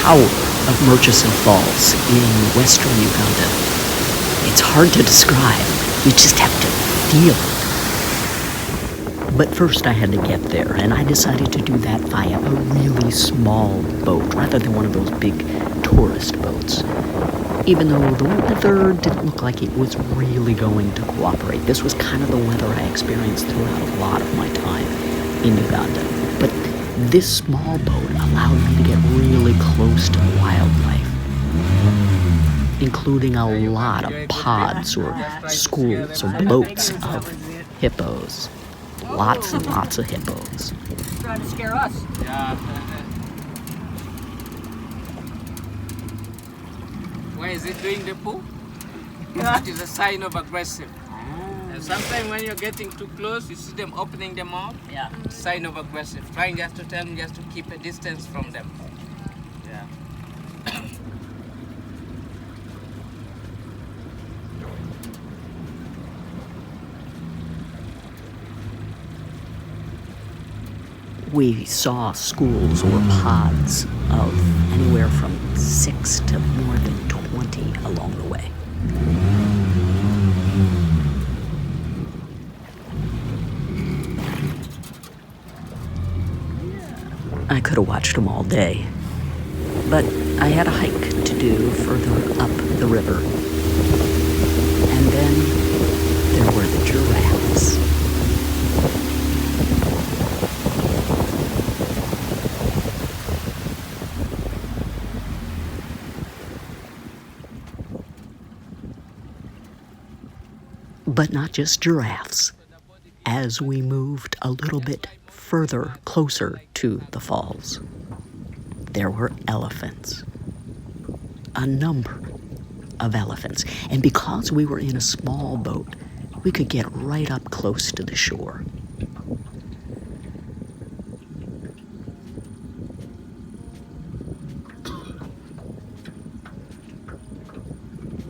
power of Murchison Falls in western Uganda. It's hard to describe. You just have to feel it. But first I had to get there, and I decided to do that via a really small boat rather than one of those big tourist boats. Even though the weather didn't look like it was really going to cooperate. This was kind of the weather I experienced throughout a lot of my time in Uganda. But this small boat allowed me to get really close to the wildlife, including a lot of pods or schools or boats of hippos. Lots and lots of hippos. Trying to scare us. Yeah. Why is it doing the poo? It is a sign of aggressive. And sometimes when you're getting too close, you see them opening their mouth. Yeah. Sign of aggressive. Trying just to tell them just to keep a distance from them. Yeah. We saw schools or pods of anywhere from 6 to more than 20 along the way. I could have watched them all day, but I had a hike to do further up the river. And then there were the giraffes. But not just giraffes. As we moved a little bit further closer to the falls, there were elephants. A number of elephants. And because we were in a small boat, we could get right up close to the shore.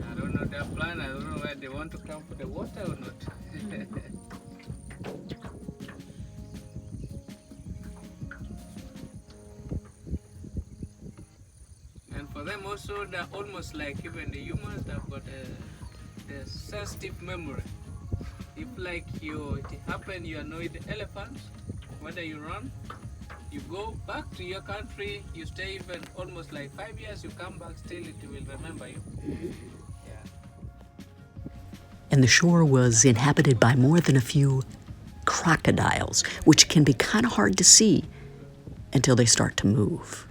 I don't know their plan. I don't know where they want to come for the water or not. And for them also, they're almost like even the humans. They've got a sensitive memory. If like it happened, you annoy the elephants, whether you run, you go back to your country, you stay even almost like 5 years, you come back, still it will remember you. And the shore was inhabited by more than a few crocodiles, which can be kind of hard to see until they start to move.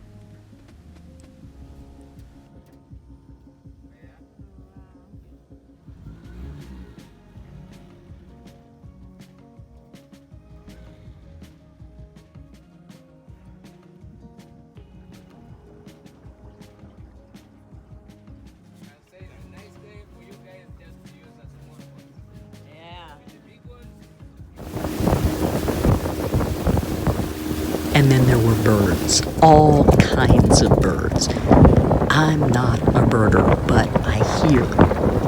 And then there were birds, all kinds of birds. I'm not a birder, but I hear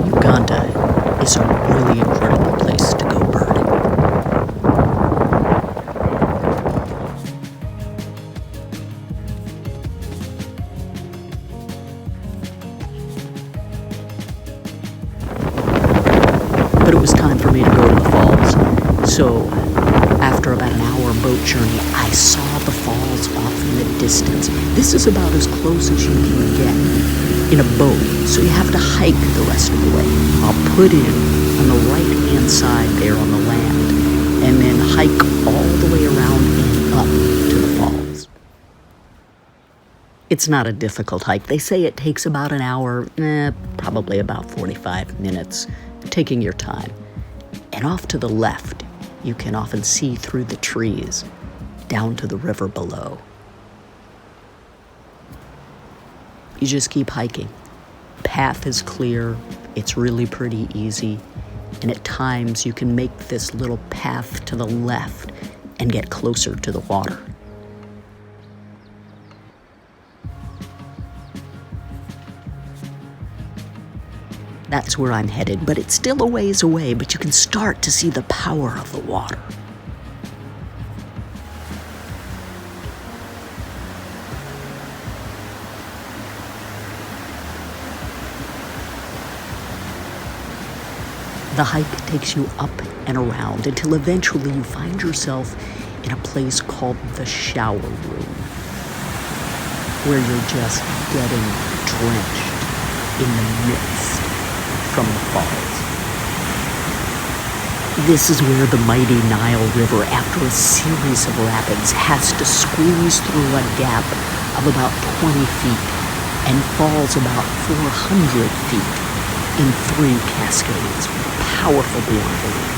Uganda is a really incredible place to go birding. But it was time for me to go to the falls, so after about an hour boat journey, I saw the falls off in the distance. This is about as close as you can get in a boat, so you have to hike the rest of the way. I'll put in on the right-hand side there on the land, and then hike all the way around and up to the falls. It's not a difficult hike. They say it takes about an hour, probably about 45 minutes, taking your time. And off to the left, you can often see through the trees down to the river below. You just keep hiking. Path is clear, it's really pretty easy, and at times you can make this little path to the left and get closer to the water. That's where I'm headed, but it's still a ways away, but you can start to see the power of the water. The hike takes you up and around until eventually you find yourself in a place called the shower room, where you're just getting drenched in the mist from the falls. This is where the mighty Nile River, after a series of rapids, has to squeeze through a gap of about 20 feet and falls about 400 feet in 3 cascades, powerful beyond belief.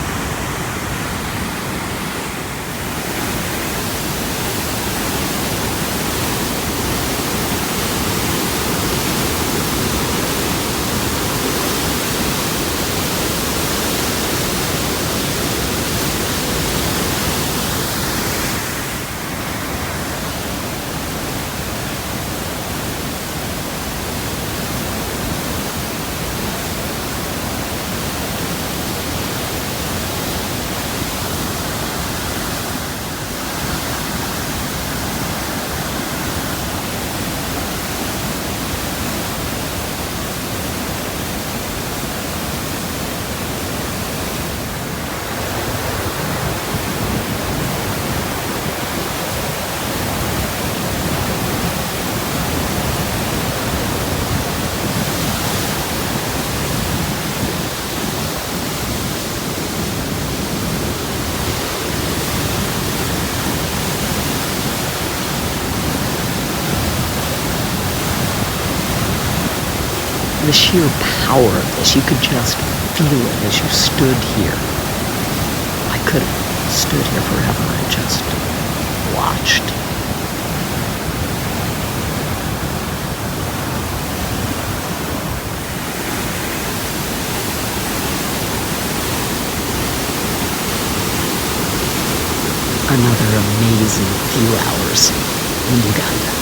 The sheer power of this, you could just feel it as you stood here. I could have stood here forever and just watched. Another amazing few hours in Uganda.